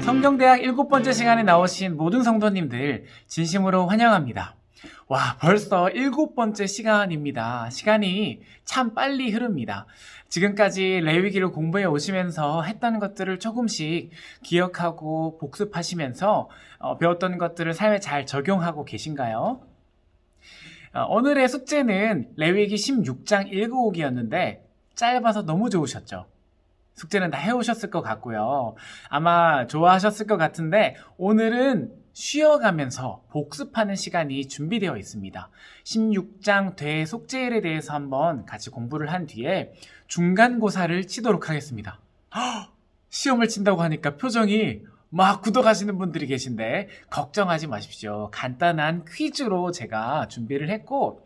성경대학 7번째 시간에 나오신 모든 성도님들 진심으로 환영합니다. 와, 벌써 7번째 시간입니다. 시간이 참 빨리 흐릅니다. 지금까지 레위기를 공부해 오시면서 했던 것들을 조금씩 기억하고 복습하시면서 배웠던 것들을 삶에 잘 적용하고 계신가요? 오늘의 숙제는 레위기 16장 읽어오기였는데 짧아서 너무 좋으셨죠? 숙제는 다 해오셨을 것 같고요. 아마 좋아하셨을 것 같은데 오늘은 쉬어가면서 복습하는 시간이 준비되어 있습니다. 16장 대속죄일에 대해서 한번 같이 공부를 한 뒤에 중간고사를 치도록 하겠습니다. 시험을 친다고 하니까 표정이 막 굳어가시는 분들이 계신데 걱정하지 마십시오. 간단한 퀴즈로 제가 준비를 했고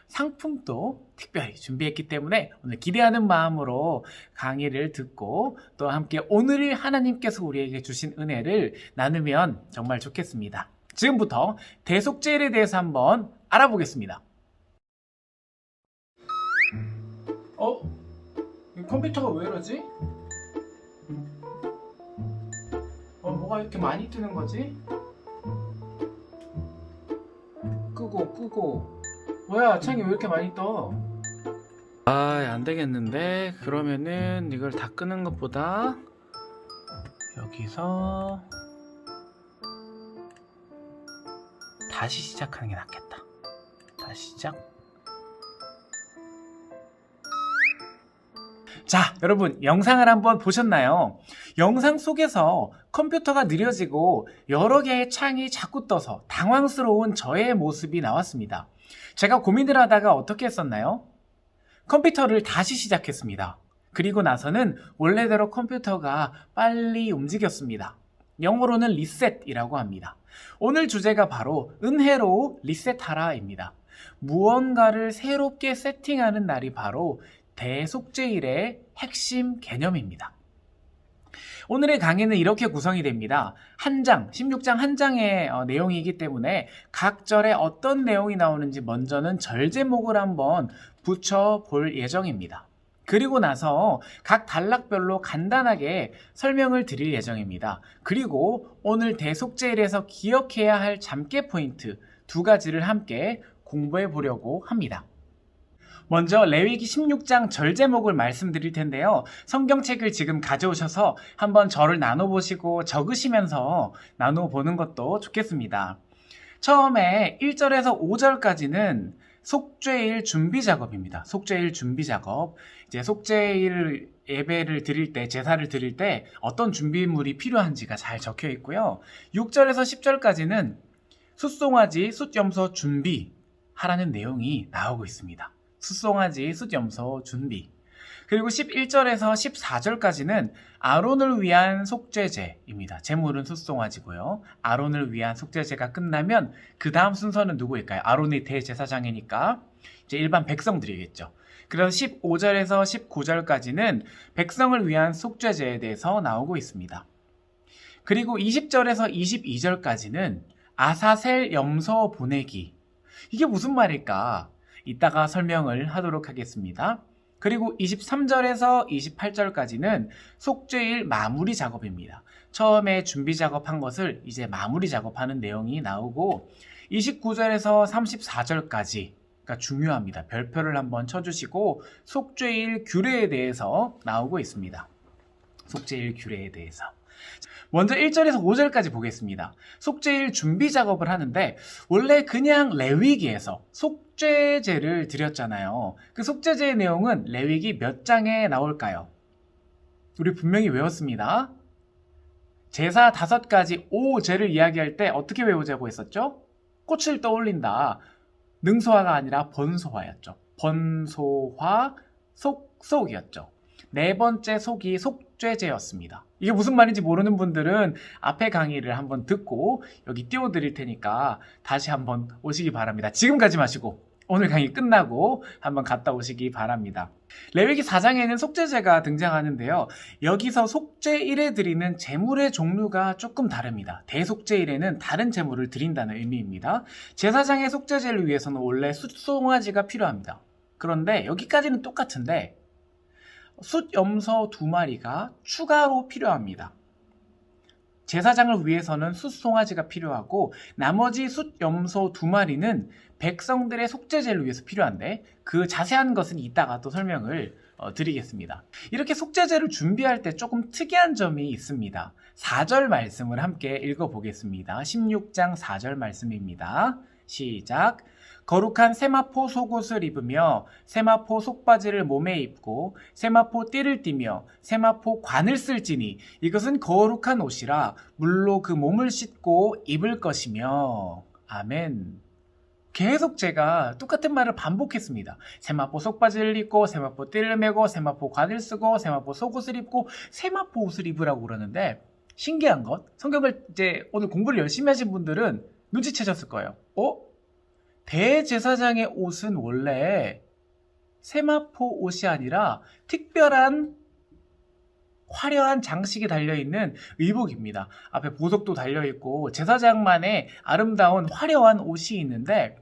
상품도 특별히 준비했기 때문에 오늘 기대하는 마음으로 강의를 듣고 또 함께 오늘 하나님께서 우리에게 주신 은혜를 나누면 정말 좋겠습니다. 지금부터 대속죄일에 대해서 한번 알아보겠습니다. 컴퓨터가 왜 이러지? 뭐가 이렇게 많이 뜨는 거지? 끄고 뭐야, 창이 왜 이렇게 많이 떠? 안 되겠는데? 그러면은 이걸 다 끄는 것보다 여기서 다시 시작하는 게 낫겠다. 다시 시작. 자, 여러분 영상을 한번 보셨나요? 영상 속에서 컴퓨터가 느려지고 여러 개의 창이 자꾸 떠서 당황스러운 저의 모습이 나왔습니다. 제가 고민을 하다가 어떻게 했었나요? 컴퓨터를 다시 시작했습니다. 그리고 나서는 원래대로 컴퓨터가 빨리 움직였습니다. 영어로는 리셋이라고 합니다. 오늘 주제가 바로 은혜로 리셋하라입니다. 무언가를 새롭게 세팅하는 날이 바로 대속죄일의 핵심 개념입니다. 오늘의 강의는 이렇게 구성이 됩니다. 16장 한 장의 내용이기 때문에 각 절에 어떤 내용이 나오는지 먼저는 절 제목을 한번 붙여볼 예정입니다. 그리고 나서 각 단락별로 간단하게 설명을 드릴 예정입니다. 그리고 오늘 대속죄일에서 기억해야 할 잠깨 포인트 2가지를 함께 공부해 보려고 합니다. 먼저 레위기 16장 절 제목을 말씀드릴 텐데요. 성경책을 지금 가져오셔서 한번 절을 나눠보시고 적으시면서 나눠보는 것도 좋겠습니다. 처음에 1절에서 5절까지는 속죄일 준비 작업입니다. 속죄일 준비 작업. 이제 속죄일 예배를 드릴 때, 제사를 드릴 때 어떤 준비물이 필요한지가 잘 적혀 있고요. 6절에서 10절까지는 숫송아지, 숫염소 준비하라는 내용이 나오고 있습니다. 숫송아지, 숫염소 준비. 그리고 11절에서 14절까지는 아론을 위한 속죄제입니다. 제물은 숫송아지고요. 아론을 위한 속죄제가 끝나면 그 다음 순서는 누구일까요? 아론이 대제사장이니까 이제 일반 백성들이겠죠. 그래서 15절에서 19절까지는 백성을 위한 속죄제에 대해서 나오고 있습니다. 그리고 20절에서 22절까지는 아사셀 염소 보내기. 이게 무슨 말일까? 이따가 설명을 하도록 하겠습니다. 그리고 23절에서 28절까지는 속죄일 마무리 작업입니다. 처음에 준비 작업한 것을 이제 마무리 작업하는 내용이 나오고 29절에서 34절까지 그러니까 중요합니다. 별표를 한번 쳐주시고 속죄일 규례에 대해서 나오고 있습니다. 속죄일 규례에 대해서. 먼저 1절에서 5절까지 보겠습니다. 속죄일 준비 작업을 하는데 원래 그냥 레위기에서 속죄제를 드렸잖아요. 그 속죄제의 내용은 레위기 몇 장에 나올까요? 우리 분명히 외웠습니다. 제사 5가지 5제를 이야기할 때 어떻게 외우자고 했었죠? 꽃을 떠올린다. 능소화가 아니라 번소화였죠. 번소화 속이었죠. 네 번째 속이 속죄제였습니다. 이게 무슨 말인지 모르는 분들은 앞에 강의를 한번 듣고 여기 띄워드릴 테니까 다시 한번 오시기 바랍니다. 지금 가지 마시고 오늘 강의 끝나고 한번 갔다 오시기 바랍니다. 레위기 4장에는 속죄제가 등장하는데요. 여기서 속죄일에 드리는 제물의 종류가 조금 다릅니다. 대속죄일에는 다른 제물을 드린다는 의미입니다. 제사장의 속죄제를 위해서는 원래 숫송아지가 필요합니다. 그런데 여기까지는 똑같은데 숫염소 2마리가 추가로 필요합니다. 제사장을 위해서는 숫송아지가 필요하고 나머지 숫염소 2마리는 백성들의 속죄제를 위해서 필요한데 그 자세한 것은 이따가 또 설명을 드리겠습니다. 이렇게 속죄제를 준비할 때 조금 특이한 점이 있습니다. 4절 말씀을 함께 읽어보겠습니다. 16장 4절 말씀입니다. 시작. 거룩한 세마포 속옷을 입으며 세마포 속바지를 몸에 입고 세마포 띠를 띠며 세마포 관을 쓸지니 이것은 거룩한 옷이라 물로 그 몸을 씻고 입을 것이며. 아멘. 계속 제가 똑같은 말을 반복했습니다. 세마포 속바지를 입고 세마포 띠를 메고 세마포 관을 쓰고 세마포 속옷을 입고 세마포 옷을 입으라고 그러는데 신기한 것, 성경을 이제 오늘 공부를 열심히 하신 분들은 눈치채셨을 거예요. 대제사장의 옷은 원래 세마포 옷이 아니라 특별한 화려한 장식이 달려있는 의복입니다. 앞에 보석도 달려있고 제사장만의 아름다운 화려한 옷이 있는데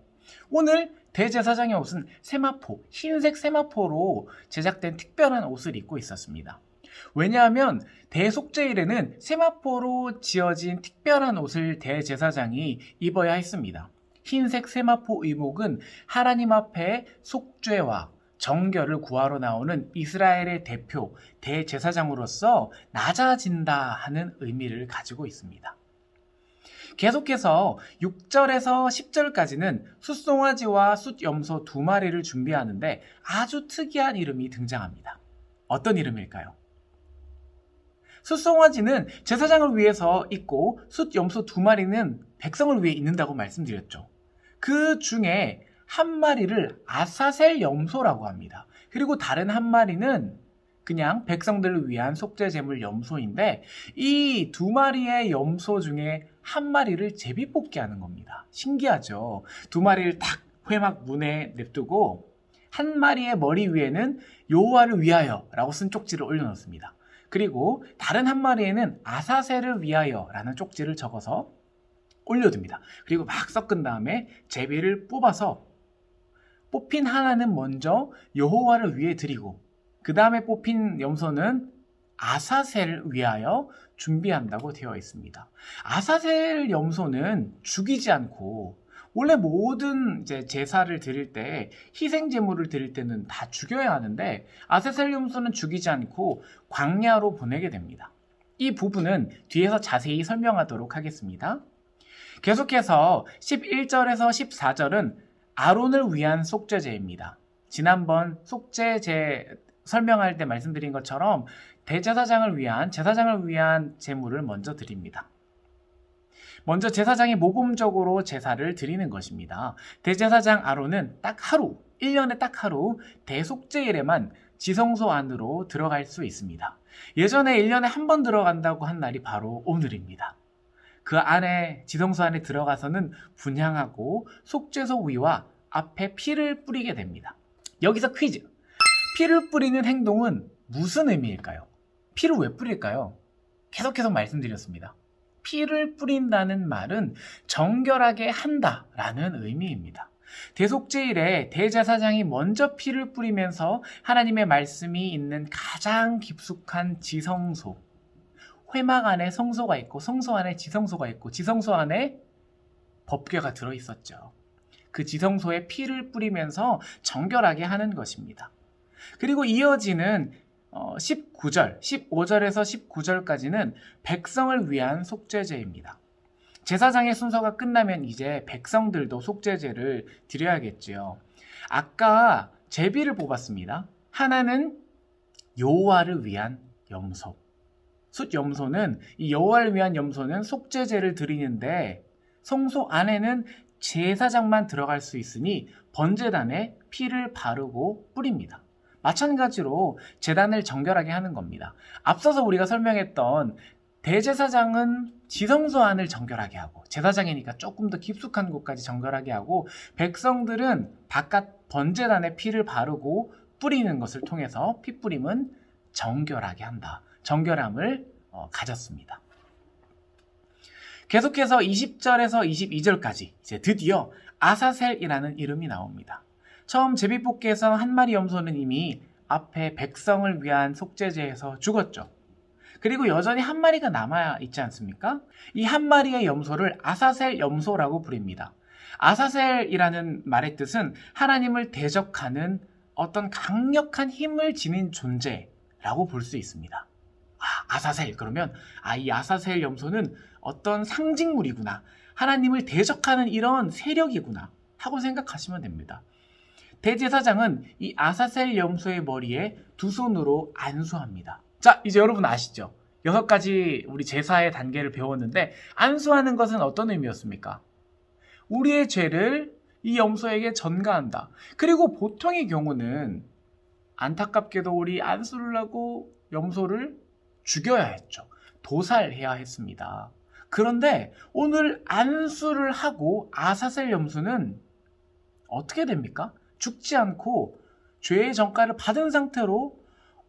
오늘 대제사장의 옷은 세마포, 흰색 세마포로 제작된 특별한 옷을 입고 있었습니다. 왜냐하면 대속죄일에는 세마포로 지어진 특별한 옷을 대제사장이 입어야 했습니다. 흰색 세마포 의복은 하나님 앞에 속죄와 정결을 구하러 나오는 이스라엘의 대표 대제사장으로서 낮아진다 하는 의미를 가지고 있습니다. 계속해서 6절에서 10절까지는 숫송아지와 숫염소 2마리를 준비하는데 아주 특이한 이름이 등장합니다. 어떤 이름일까요? 숫송아지는 제사장을 위해서 있고 숫염소 2마리는 백성을 위해 있는다고 말씀드렸죠. 그 중에 한 마리를 아사셀 염소라고 합니다. 그리고 다른 한 마리는 그냥 백성들을 위한 속죄제물 염소인데 이 2마리의 염소 중에 한 마리를 제비뽑기 하는 겁니다. 신기하죠? 2마리를 딱 회막 문에 냅두고 한 마리의 머리 위에는 여호와를 위하여 라고 쓴 쪽지를 올려놓습니다. 그리고 다른 한 마리에는 아사셀을 위하여 라는 쪽지를 적어서 올려둡니다. 그리고 막 섞은 다음에 제비를 뽑아서 뽑힌 하나는 먼저 여호와를 위해 드리고 그 다음에 뽑힌 염소는 아사셀을 위하여 준비한다고 되어 있습니다. 아사셀 염소는 죽이지 않고 원래 모든 제사를 드릴 때 희생 제물을 드릴 때는 다 죽여야 하는데 아사셀 염소는 죽이지 않고 광야로 보내게 됩니다. 이 부분은 뒤에서 자세히 설명하도록 하겠습니다. 계속해서 11절에서 14절은 아론을 위한 속죄제입니다. 지난번 속죄제 설명할 때 말씀드린 것처럼 대제사장을 위한 제사장을 위한 제물을 먼저 드립니다. 먼저 제사장이 모범적으로 제사를 드리는 것입니다. 대제사장 아론은 딱 하루, 1년에 딱 하루 대속죄일에만 지성소 안으로 들어갈 수 있습니다. 예전에 1년에 한 번 들어간다고 한 날이 바로 오늘입니다. 그 안에 지성소 안에 들어가서는 분향하고 속죄소 위와 앞에 피를 뿌리게 됩니다. 여기서 퀴즈. 피를 뿌리는 행동은 무슨 의미일까요? 피를 왜 뿌릴까요? 계속해서 말씀드렸습니다. 피를 뿌린다는 말은 정결하게 한다라는 의미입니다. 대속죄일에 대제사장이 먼저 피를 뿌리면서 하나님의 말씀이 있는 가장 깊숙한 지성소, 회막 안에 성소가 있고 성소 안에 지성소가 있고 지성소 안에 법궤가 들어있었죠. 그 지성소에 피를 뿌리면서 정결하게 하는 것입니다. 그리고 이어지는 19절, 15절에서 19절까지는 백성을 위한 속죄제입니다. 제사장의 순서가 끝나면 이제 백성들도 속죄제를 드려야겠지요. 아까 제비를 뽑았습니다. 하나는 여호와를 위한 염소. 숫염소는 이 여호와를 위한 염소는 속죄제를 드리는데 성소 안에는 제사장만 들어갈 수 있으니 번제단에 피를 바르고 뿌립니다. 마찬가지로 제단을 정결하게 하는 겁니다. 앞서서 우리가 설명했던 대제사장은 지성소 안을 정결하게 하고 제사장이니까 조금 더 깊숙한 곳까지 정결하게 하고 백성들은 바깥 번제단에 피를 바르고 뿌리는 것을 통해서 피뿌림은 정결하게 한다. 정결함을 가졌습니다. 계속해서 20절에서 22절까지 이제 드디어 아사셀이라는 이름이 나옵니다. 처음 제비뽑기에서 한 마리 염소는 이미 앞에 백성을 위한 속죄제에서 죽었죠. 그리고 여전히 한 마리가 남아 있지 않습니까? 이 한 마리의 염소를 아사셀 염소라고 부릅니다. 아사셀이라는 말의 뜻은 하나님을 대적하는 어떤 강력한 힘을 지닌 존재라고 볼 수 있습니다. 아사셀, 그러면 이 아사셀 염소는 어떤 상징물이구나, 하나님을 대적하는 이런 세력이구나 하고 생각하시면 됩니다. 대제사장은 이 아사셀 염소의 머리에 두 손으로 안수합니다. 자, 이제 여러분 아시죠? 6가지 우리 제사의 단계를 배웠는데, 안수하는 것은 어떤 의미였습니까? 우리의 죄를 이 염소에게 전가한다. 그리고 보통의 경우는 안타깝게도 우리 안수를 하고 염소를 죽여야 했죠. 도살해야 했습니다. 그런데 오늘 안수를 하고 아사셀 염소는 어떻게 됩니까? 죽지 않고 죄의 전가를 받은 상태로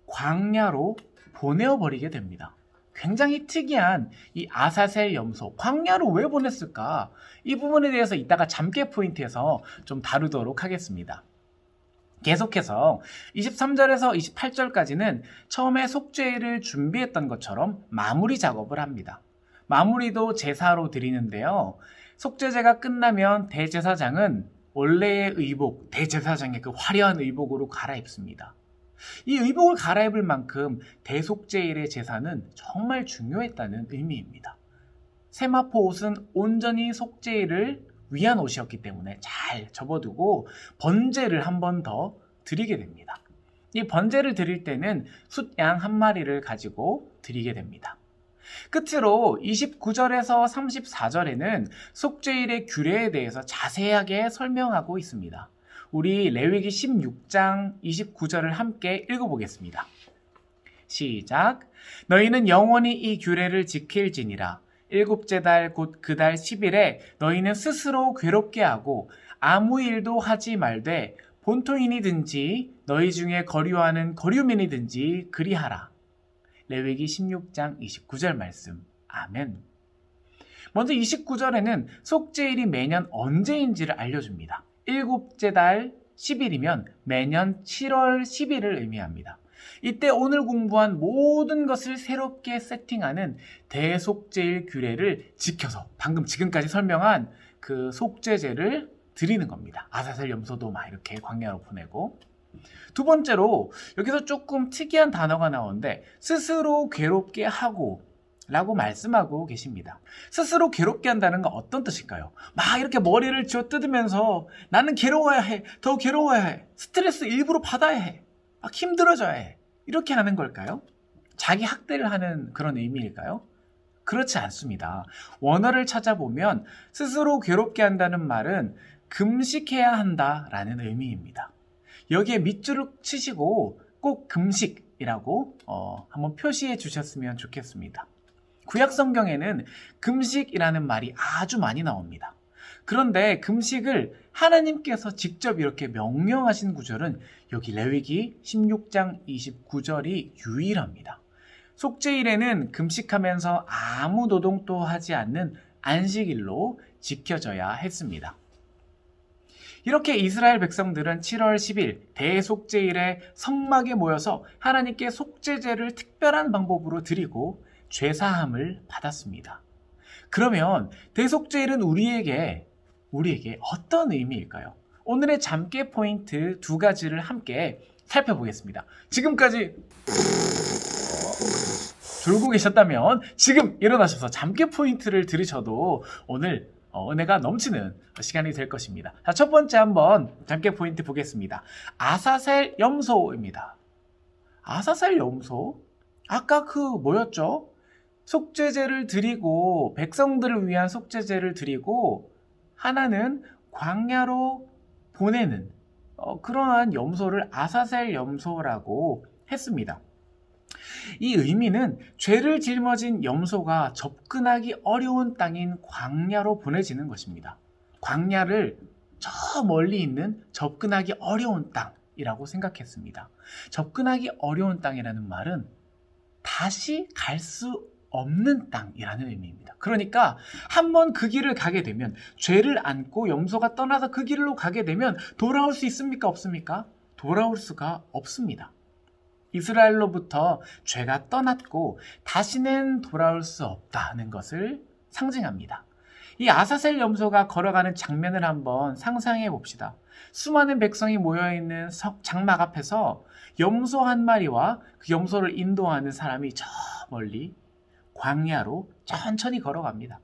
광야로 보내어버리게 됩니다. 굉장히 특이한 이 아사셀 염소, 광야로 왜 보냈을까? 이 부분에 대해서 이따가 잠깨 포인트에서 좀 다루도록 하겠습니다. 계속해서 23절에서 28절까지는 처음에 속죄를 준비했던 것처럼 마무리 작업을 합니다. 마무리도 제사로 드리는데요. 속죄제가 끝나면 대제사장은 원래의 의복, 대제사장의 그 화려한 의복으로 갈아입습니다. 이 의복을 갈아입을 만큼 대속죄일의 제사는 정말 중요했다는 의미입니다. 세마포 옷은 온전히 속죄일을 위한 옷이었기 때문에 잘 접어두고 번제를 한 번 더 드리게 됩니다. 이 번제를 드릴 때는 숫양 한 마리를 가지고 드리게 됩니다. 끝으로 29절에서 34절에는 속죄일의 규례에 대해서 자세하게 설명하고 있습니다. 우리 레위기 16장 29절을 함께 읽어보겠습니다. 시작. 너희는 영원히 이 규례를 지킬지니라. 일곱째 달 곧 그 달 10일에 너희는 스스로 괴롭게 하고 아무 일도 하지 말되 본토인이든지 너희 중에 거류하는 거류민이든지 그리하라. 레위기 16장 29절 말씀. 아멘. 먼저 29절에는 속죄일이 매년 언제인지를 알려줍니다. 일곱째 달 10일이면 매년 7월 10일을 의미합니다. 이때 오늘 공부한 모든 것을 새롭게 세팅하는 대속죄일 규례를 지켜서 방금 지금까지 설명한 그 속죄제를 드리는 겁니다. 아사셀 염소도 막 이렇게 광야로 보내고. 두 번째로 여기서 조금 특이한 단어가 나오는데 스스로 괴롭게 하고 라고 말씀하고 계십니다. 스스로 괴롭게 한다는 건 어떤 뜻일까요? 막 이렇게 머리를 쥐어 뜯으면서 나는 괴로워야 해, 더 괴로워야 해, 스트레스 일부러 받아야 해, 막 힘들어져야 해, 이렇게 하는 걸까요? 자기 학대를 하는 그런 의미일까요? 그렇지 않습니다. 원어를 찾아보면 스스로 괴롭게 한다는 말은 금식해야 한다라는 의미입니다. 여기에 밑줄을 치시고 꼭 금식이라고 한번 표시해 주셨으면 좋겠습니다. 구약 성경에는 금식이라는 말이 아주 많이 나옵니다. 그런데 금식을 하나님께서 직접 이렇게 명령하신 구절은 여기 레위기 16장 29절이 유일합니다. 속죄일에는 금식하면서 아무 노동도 하지 않는 안식일로 지켜져야 했습니다. 이렇게 이스라엘 백성들은 7월 10일 대속죄일에 성막에 모여서 하나님께 속죄제를 특별한 방법으로 드리고 죄사함을 받았습니다. 그러면 대속죄일은 우리에게 어떤 의미일까요? 오늘의 잠깨 포인트 2가지를 함께 살펴보겠습니다. 지금까지 졸고 계셨다면 지금 일어나셔서 잠깨 포인트를 들으셔도 오늘 은혜가 넘치는 시간이 될 것입니다. 자, 첫 번째 한번 잠깨 포인트 보겠습니다. 아사셀 염소입니다. 아사셀 염소? 아까 뭐였죠? 속죄제를 드리고 백성들을 위한 속죄제를 드리고 하나는 광야로 보내는 그러한 염소를 아사셀 염소라고 했습니다. 이 의미는 죄를 짊어진 염소가 접근하기 어려운 땅인 광야로 보내지는 것입니다. 광야를 저 멀리 있는 접근하기 어려운 땅이라고 생각했습니다. 접근하기 어려운 땅이라는 말은 다시 갈 수 없는 땅이라는 의미입니다. 그러니까 한번 그 길을 가게 되면, 죄를 안고 염소가 떠나서 그 길로 가게 되면 돌아올 수 있습니까? 없습니까? 돌아올 수가 없습니다. 이스라엘로부터 죄가 떠났고 다시는 돌아올 수 없다는 것을 상징합니다. 이 아사셀 염소가 걸어가는 장면을 한번 상상해 봅시다. 수많은 백성이 모여있는 장막 앞에서 염소 한 마리와 그 염소를 인도하는 사람이 저 멀리 광야로 천천히 걸어갑니다.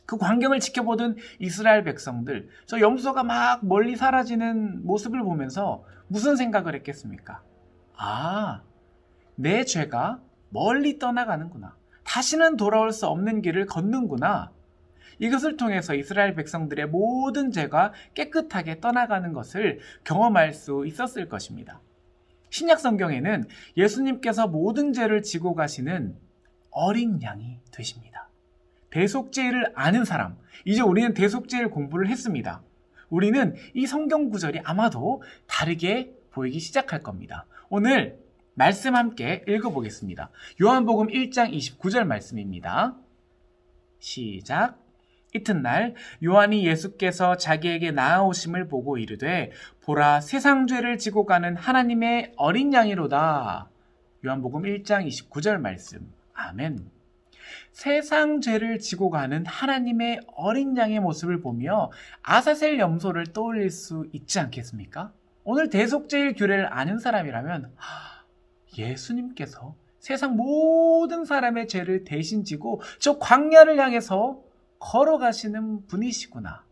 그 광경을 지켜보던 이스라엘 백성들, 저 염소가 막 멀리 사라지는 모습을 보면서 무슨 생각을 했겠습니까? 아, 내 죄가 멀리 떠나가는구나. 다시는 돌아올 수 없는 길을 걷는구나. 이것을 통해서 이스라엘 백성들의 모든 죄가 깨끗하게 떠나가는 것을 경험할 수 있었을 것입니다. 신약 성경에는 예수님께서 모든 죄를 지고 가시는 어린 양이 되십니다. 대속죄를 아는 사람, 이제 우리는 대속죄를 공부를 했습니다. 우리는 이 성경 구절이 아마도 다르게 보이기 시작할 겁니다. 오늘 말씀 함께 읽어보겠습니다. 요한복음 1장 29절 말씀입니다. 시작. 이튿날 요한이 예수께서 자기에게 나아오심을 보고 이르되 보라 세상 죄를 지고 가는 하나님의 어린 양이로다. 요한복음 1장 29절 말씀. 아멘. 세상 죄를 지고 가는 하나님의 어린 양의 모습을 보며 아사셀 염소를 떠올릴 수 있지 않겠습니까? 오늘 대속죄일 규례를 아는 사람이라면 예수님께서 세상 모든 사람의 죄를 대신 지고 저 광야를 향해서 걸어가시는 분이시구나.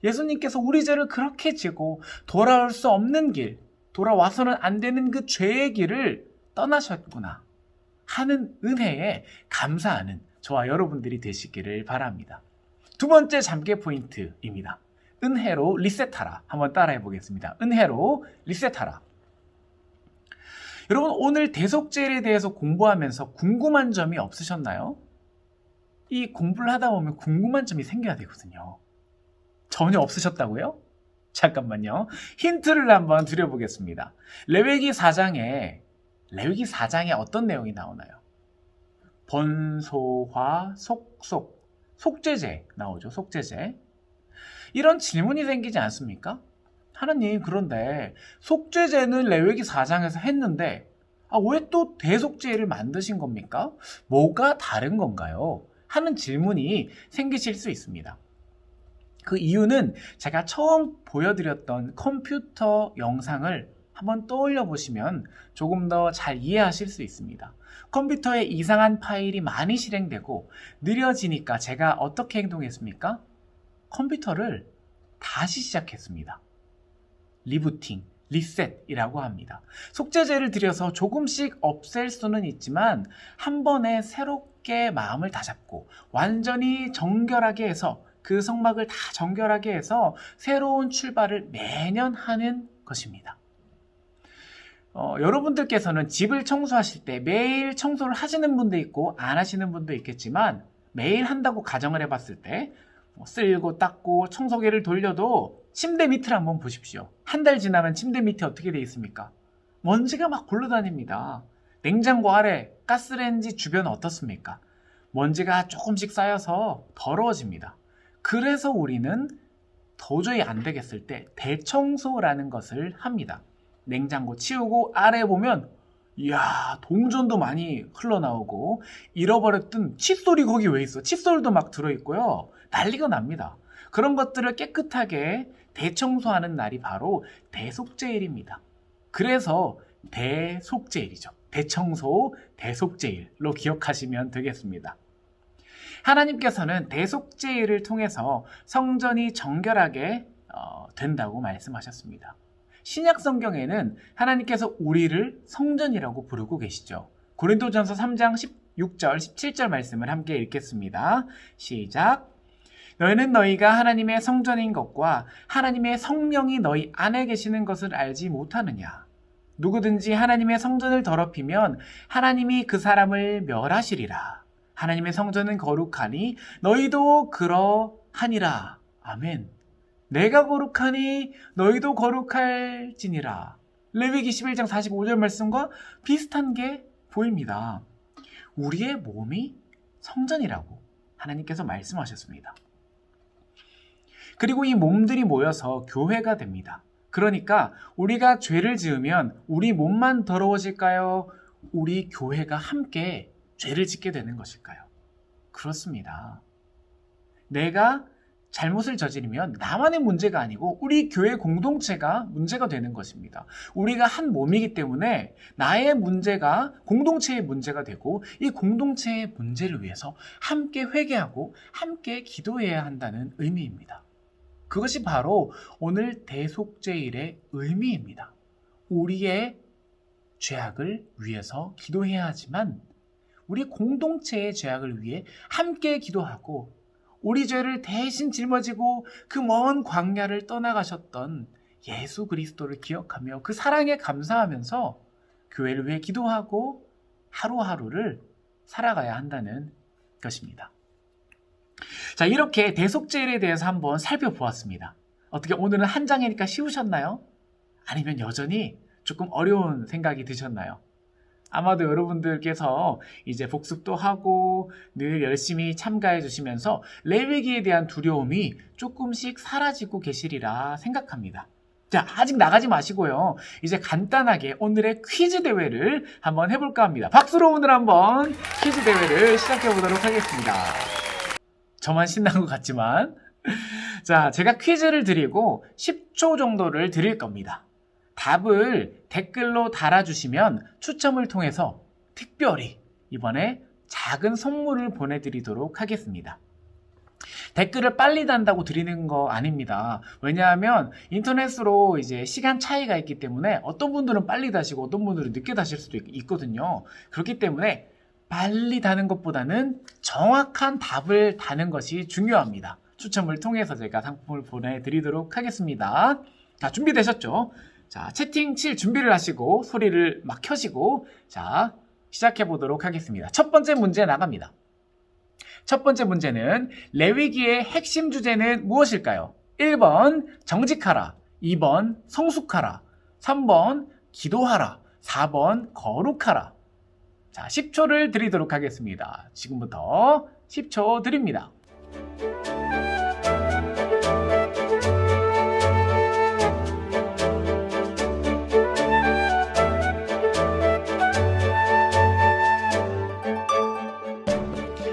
예수님께서 우리 죄를 그렇게 지고 돌아올 수 없는 길, 돌아와서는 안 되는 그 죄의 길을 떠나셨구나 하는 은혜에 감사하는 저와 여러분들이 되시기를 바랍니다. 두 번째 잠재 포인트입니다. 은혜로 리셋하라. 한번 따라해 보겠습니다. 은혜로 리셋하라. 여러분, 오늘 대속죄에 대해서 공부하면서 궁금한 점이 없으셨나요? 이 공부를 하다 보면 궁금한 점이 생겨야 되거든요. 전혀 없으셨다고요? 잠깐만요. 힌트를 한번 드려보겠습니다. 레위기 4장에 어떤 내용이 나오나요? 번소화, 속죄제 나오죠. 속죄제. 이런 질문이 생기지 않습니까? 하나님, 그런데 속죄제는 레위기 4장에서 했는데 왜 또 대속죄를 만드신 겁니까? 뭐가 다른 건가요? 하는 질문이 생기실 수 있습니다. 그 이유는 제가 처음 보여드렸던 컴퓨터 영상을 한번 떠올려 보시면 조금 더 잘 이해하실 수 있습니다. 컴퓨터에 이상한 파일이 많이 실행되고 느려지니까 제가 어떻게 행동했습니까? 컴퓨터를 다시 시작했습니다. 리부팅, 리셋이라고 합니다. 속죄제를 들여서 조금씩 없앨 수는 있지만 한 번에 새롭게 마음을 다잡고 완전히 정결하게 해서 그 성막을 다 정결하게 해서 새로운 출발을 매년 하는 것입니다. 여러분들께서는 집을 청소하실 때 매일 청소를 하시는 분도 있고 안 하시는 분도 있겠지만 매일 한다고 가정을 해봤을 때 쓸고 닦고 청소기를 돌려도 침대 밑을 한번 보십시오. 한 달 지나면 침대 밑이 어떻게 되어 있습니까? 먼지가 막 굴러다닙니다. 냉장고 아래, 가스레인지 주변은 어떻습니까? 먼지가 조금씩 쌓여서 더러워집니다. 그래서 우리는 도저히 안 되겠을 때 대청소라는 것을 합니다. 냉장고 치우고 아래 보면 이야, 동전도 많이 흘러나오고 잃어버렸던 칫솔이 거기 왜 있어? 칫솔도 막 들어있고요. 난리가 납니다. 그런 것들을 깨끗하게 대청소하는 날이 바로 대속죄일입니다. 그래서 대속죄일이죠. 대청소, 대속죄일로 기억하시면 되겠습니다. 하나님께서는 대속죄일을 통해서 성전이 정결하게 된다고 말씀하셨습니다. 신약 성경에는 하나님께서 우리를 성전이라고 부르고 계시죠. 고린도전서 3장 16절, 17절 말씀을 함께 읽겠습니다. 시작. 너희는 너희가 하나님의 성전인 것과 하나님의 성령이 너희 안에 계시는 것을 알지 못하느냐. 누구든지 하나님의 성전을 더럽히면 하나님이 그 사람을 멸하시리라. 하나님의 성전은 거룩하니 너희도 그러하니라. 아멘. 내가 거룩하니 너희도 거룩할지니라. 레위기 11장 45절 말씀과 비슷한 게 보입니다. 우리의 몸이 성전이라고 하나님께서 말씀하셨습니다. 그리고 이 몸들이 모여서 교회가 됩니다. 그러니까 우리가 죄를 지으면 우리 몸만 더러워질까요? 우리 교회가 함께 죄를 짓게 되는 것일까요? 그렇습니다. 내가 잘못을 저지르면 나만의 문제가 아니고 우리 교회 공동체가 문제가 되는 것입니다. 우리가 한 몸이기 때문에 나의 문제가 공동체의 문제가 되고 이 공동체의 문제를 위해서 함께 회개하고 함께 기도해야 한다는 의미입니다. 그것이 바로 오늘 대속죄일의 의미입니다. 우리의 죄악을 위해서 기도해야 하지만 우리 공동체의 죄악을 위해 함께 기도하고 우리 죄를 대신 짊어지고 그 먼 광야를 떠나가셨던 예수 그리스도를 기억하며 그 사랑에 감사하면서 교회를 위해 기도하고 하루하루를 살아가야 한다는 것입니다. 자, 이렇게 대속죄일에 대해서 한번 살펴보았습니다. 어떻게 오늘은 한 장이니까 쉬우셨나요? 아니면 여전히 조금 어려운 생각이 드셨나요? 아마도 여러분들께서 이제 복습도 하고 늘 열심히 참가해 주시면서 레위기에 대한 두려움이 조금씩 사라지고 계시리라 생각합니다. 자, 아직 나가지 마시고요. 이제 간단하게 오늘의 퀴즈 대회를 한번 해볼까 합니다. 박수로 오늘 한번 퀴즈 대회를 시작해 보도록 하겠습니다. 저만 신난 것 같지만. 자, 제가 퀴즈를 드리고 10초 정도를 드릴 겁니다. 답을 댓글로 달아주시면 추첨을 통해서 특별히 이번에 작은 선물을 보내드리도록 하겠습니다. 댓글을 빨리 단다고 드리는 거 아닙니다. 왜냐하면 인터넷으로 이제 시간 차이가 있기 때문에 어떤 분들은 빨리 다시고 어떤 분들은 늦게 다실 수도 있거든요. 그렇기 때문에 빨리 다는 것보다는 정확한 답을 다는 것이 중요합니다. 추첨을 통해서 제가 상품을 보내드리도록 하겠습니다. 자, 준비되셨죠? 자, 채팅 칠 준비를 하시고 소리를 막 켜시고 자, 시작해 보도록 하겠습니다. 첫 번째 문제 나갑니다. 첫 번째 문제는 레위기의 핵심 주제는 무엇일까요? 1번 정직하라, 2번 성숙하라, 3번 기도하라, 4번 거룩하라. 자, 10초를 드리도록 하겠습니다. 지금부터 10초 드립니다.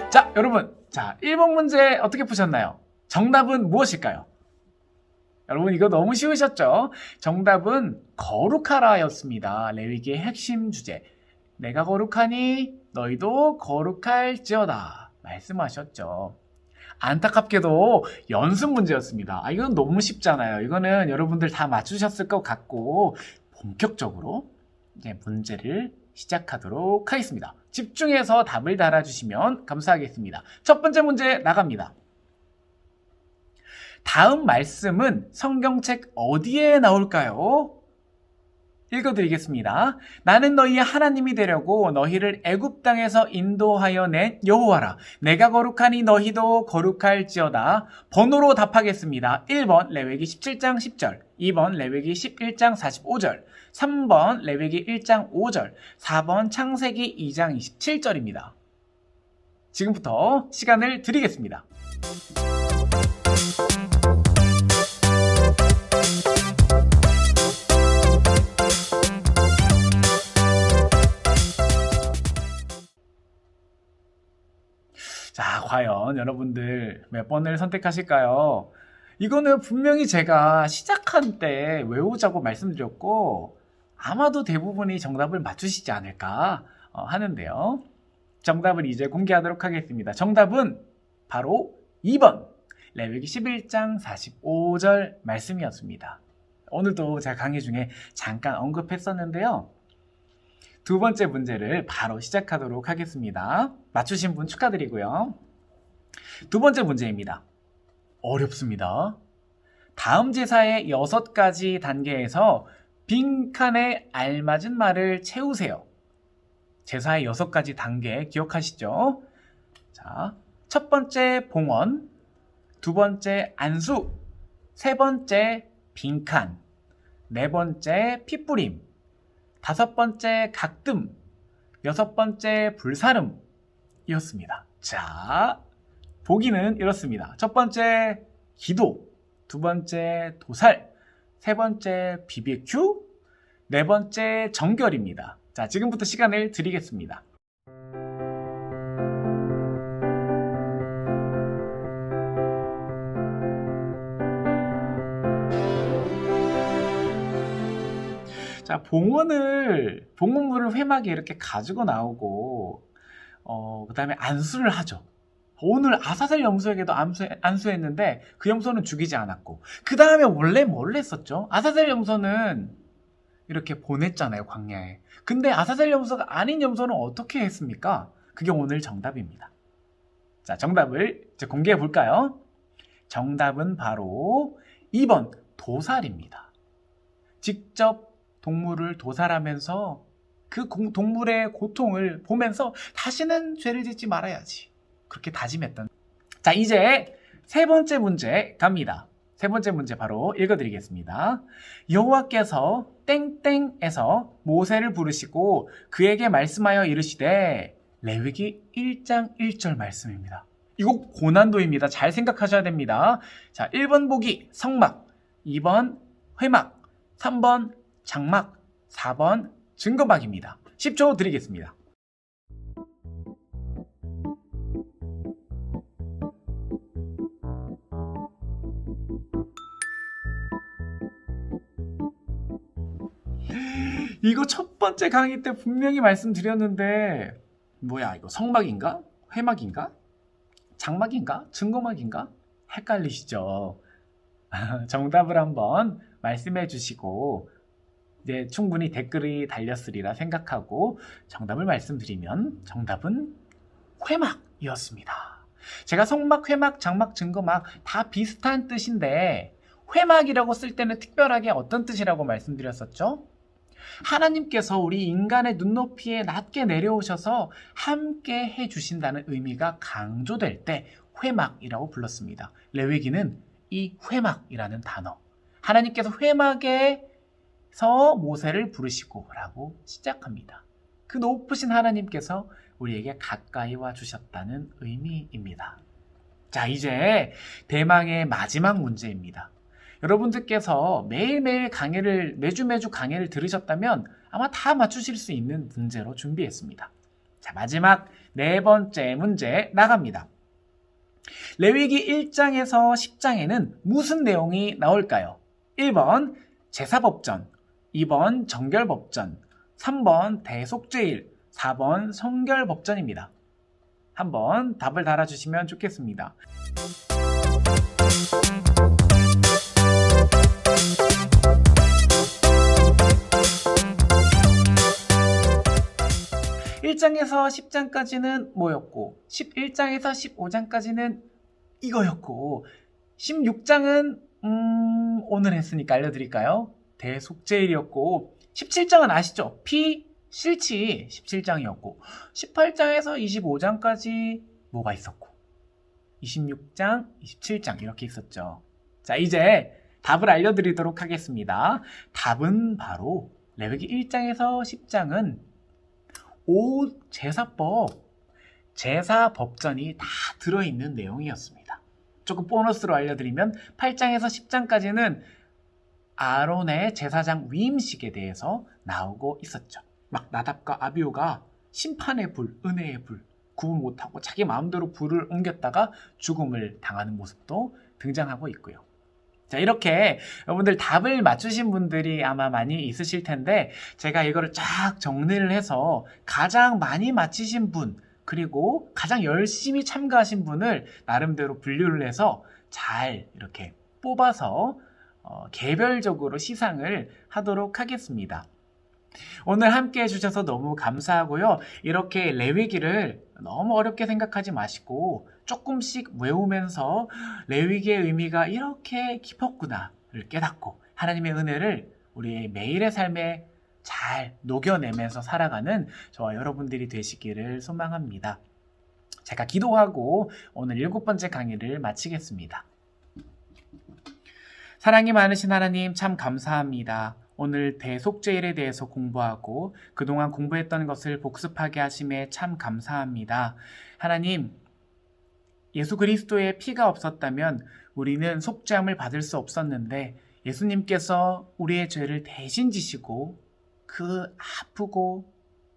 자, 여러분, 자, 1번 문제 어떻게 푸셨나요? 정답은 무엇일까요? 여러분, 이거 너무 쉬우셨죠? 정답은 거룩하라였습니다. 레위기의 핵심 주제. 내가 거룩하니 너희도 거룩할지어다 말씀하셨죠. 안타깝게도 연습 문제였습니다. 이건 너무 쉽잖아요. 이거는 여러분들 다 맞추셨을 것 같고 본격적으로 이제 문제를 시작하도록 하겠습니다. 집중해서 답을 달아주시면 감사하겠습니다. 첫 번째 문제 나갑니다. 다음 말씀은 성경책 어디에 나올까요? 읽어드리겠습니다. 나는 너희의 하나님이 되려고 너희를 애굽 땅에서 인도하여 낸 여호와라. 내가 거룩하니 너희도 거룩할지어다. 번호로 답하겠습니다. 1번 레위기 17장 10절, 2번 레위기 11장 45절, 3번 레위기 1장 5절, 4번 창세기 2장 27절입니다. 지금부터 시간을 드리겠습니다. 자, 과연 여러분들 몇 번을 선택하실까요? 이거는 분명히 제가 시작한 때 외우자고 말씀드렸고 아마도 대부분이 정답을 맞추시지 않을까 하는데요. 정답을 이제 공개하도록 하겠습니다. 정답은 바로 2번 레위기 11장 45절 말씀이었습니다. 오늘도 제가 강의 중에 잠깐 언급했었는데요. 두 번째 문제를 바로 시작하도록 하겠습니다. 맞추신 분 축하드리고요. 두 번째 문제입니다. 어렵습니다. 다음 제사의 6가지 단계에서 빈칸에 알맞은 말을 채우세요. 제사의 6가지 단계 기억하시죠? 자, 첫 번째 봉헌, 두 번째 안수, 세 번째 빈칸, 네 번째 핏부림, 다섯 번째 각듬, 여섯 번째 불사름이었습니다. 자, 보기는 이렇습니다. 첫 번째 기도, 두 번째 도살, 세 번째 BBQ, 네 번째 정결입니다. 자, 지금부터 시간을 드리겠습니다. 자, 봉헌물을 회막에 이렇게 가지고 나오고, 그 다음에 안수를 하죠. 오늘 아사셀 염소에게도 안수했는데 그 염소는 죽이지 않았고, 그 다음에 원래 뭘 했었죠? 아사셀 염소는 이렇게 보냈잖아요, 광야에. 근데 아사셀 염소가 아닌 염소는 어떻게 했습니까? 그게 오늘 정답입니다. 자, 정답을 이제 공개해 볼까요? 정답은 바로 2번 도살입니다. 직접 동물을 도살하면서 그 동물의 고통을 보면서 다시는 죄를 짓지 말아야지, 그렇게 다짐했던. 자, 이제 세 번째 문제 갑니다. 세 번째 문제 바로 읽어드리겠습니다. 여호와께서 땡땡에서 모세를 부르시고 그에게 말씀하여 이르시되, 레위기 1장 1절 말씀입니다. 이거 고난도입니다. 잘 생각하셔야 됩니다. 자, 1번 보기 성막, 2번 회막, 3번 장막, 4번 증거막입니다. 10초 드리겠습니다. 이거 첫 번째 강의 때 분명히 말씀드렸는데, 뭐야 이거 성막인가? 회막인가? 장막인가? 증거막인가? 헷갈리시죠? 정답을 한번 말씀해 주시고 이제 충분히 댓글이 달렸으리라 생각하고 정답을 말씀드리면 정답은 회막이었습니다. 제가 성막, 회막, 장막, 증거막 다 비슷한 뜻인데 회막이라고 쓸 때는 특별하게 어떤 뜻이라고 말씀드렸었죠? 하나님께서 우리 인간의 눈높이에 낮게 내려오셔서 함께 해주신다는 의미가 강조될 때 회막이라고 불렀습니다. 레위기는 이 회막이라는 단어, 하나님께서 회막에서 모세를 부르시고 라고 시작합니다. 그 높으신 하나님께서 우리에게 가까이 와 주셨다는 의미입니다. 자, 이제 대망의 마지막 문제입니다. 여러분들께서 매일매일 매주 강의를 들으셨다면 아마 다 맞추실 수 있는 문제로 준비했습니다. 자, 마지막 네 번째 문제 나갑니다. 레위기 1장에서 10장에는 무슨 내용이 나올까요? 1번 제사법전, 2번 정결법전, 3번 대속죄일, 4번 성결법전입니다. 한번 답을 달아주시면 좋겠습니다. 1장에서 10장까지는 뭐였고 11장에서 15장까지는 이거였고 16장은 오늘 했으니까 알려드릴까요? 대속죄일이었고 17장은 아시죠? 실치 17장이었고 18장에서 25장까지 뭐가 있었고 26장, 27장 이렇게 있었죠. 자, 이제 답을 알려드리도록 하겠습니다. 답은 바로 레위기 1장에서 10장은 제사법전이 다 들어있는 내용이었습니다. 조금 보너스로 알려드리면 8장에서 10장까지는 아론의 제사장 위임식에 대해서 나오고 있었죠. 막 나답과 아비후가 심판의 불, 은혜의 불 구분 못하고 자기 마음대로 불을 옮겼다가 죽음을 당하는 모습도 등장하고 있고요. 자, 이렇게 여러분들 답을 맞추신 분들이 아마 많이 있으실 텐데 제가 이거를 쫙 정리를 해서 가장 많이 맞히신 분 그리고 가장 열심히 참가하신 분을 나름대로 분류를 해서 잘 이렇게 뽑아서 개별적으로 시상을 하도록 하겠습니다. 오늘 함께 해주셔서 너무 감사하고요. 이렇게 레위기를 너무 어렵게 생각하지 마시고 조금씩 외우면서 레위기의 의미가 이렇게 깊었구나를 깨닫고 하나님의 은혜를 우리의 매일의 삶에 잘 녹여내면서 살아가는 저와 여러분들이 되시기를 소망합니다. 제가 기도하고 오늘 7번째 강의를 마치겠습니다. 사랑이 많으신 하나님 참 감사합니다. 오늘 대속죄일에 대해서 공부하고 그동안 공부했던 것을 복습하게 하심에 참 감사합니다. 하나님, 예수 그리스도의 피가 없었다면 우리는 속죄함을 받을 수 없었는데 예수님께서 우리의 죄를 대신 지시고 그 아프고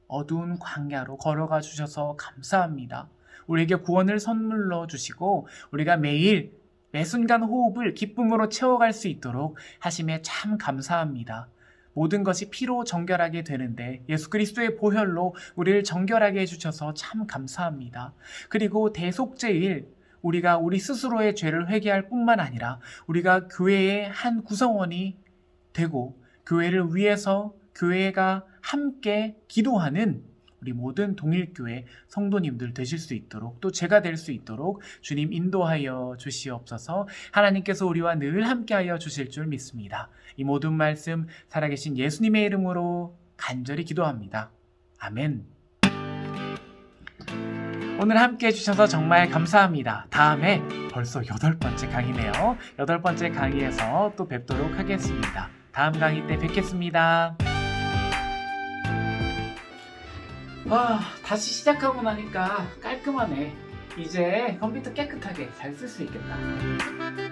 어두운 광야로 걸어가 주셔서 감사합니다. 우리에게 구원을 선물로 주시고 우리가 매일 매 순간 호흡을 기쁨으로 채워갈 수 있도록 하심에 참 감사합니다. 모든 것이 피로 정결하게 되는데 예수 그리스도의 보혈로 우리를 정결하게 해주셔서 참 감사합니다. 그리고 대속죄일 우리가 우리 스스로의 죄를 회개할 뿐만 아니라 우리가 교회의 한 구성원이 되고 교회를 위해서 교회가 함께 기도하는 우리 모든 동일교회 성도님들 되실 수 있도록 또 제가 될 수 있도록 주님 인도하여 주시옵소서. 하나님께서 우리와 늘 함께하여 주실 줄 믿습니다. 이 모든 말씀 살아계신 예수님의 이름으로 간절히 기도합니다. 아멘. 오늘 함께 해주셔서 정말 감사합니다. 다음에 벌써 8번째 강의네요. 8번째 강의에서 또 뵙도록 하겠습니다. 다음 강의 때 뵙겠습니다. 와, 다시 시작하고 나니까 깔끔하네. 이제 컴퓨터 깨끗하게 잘 쓸 수 있겠다.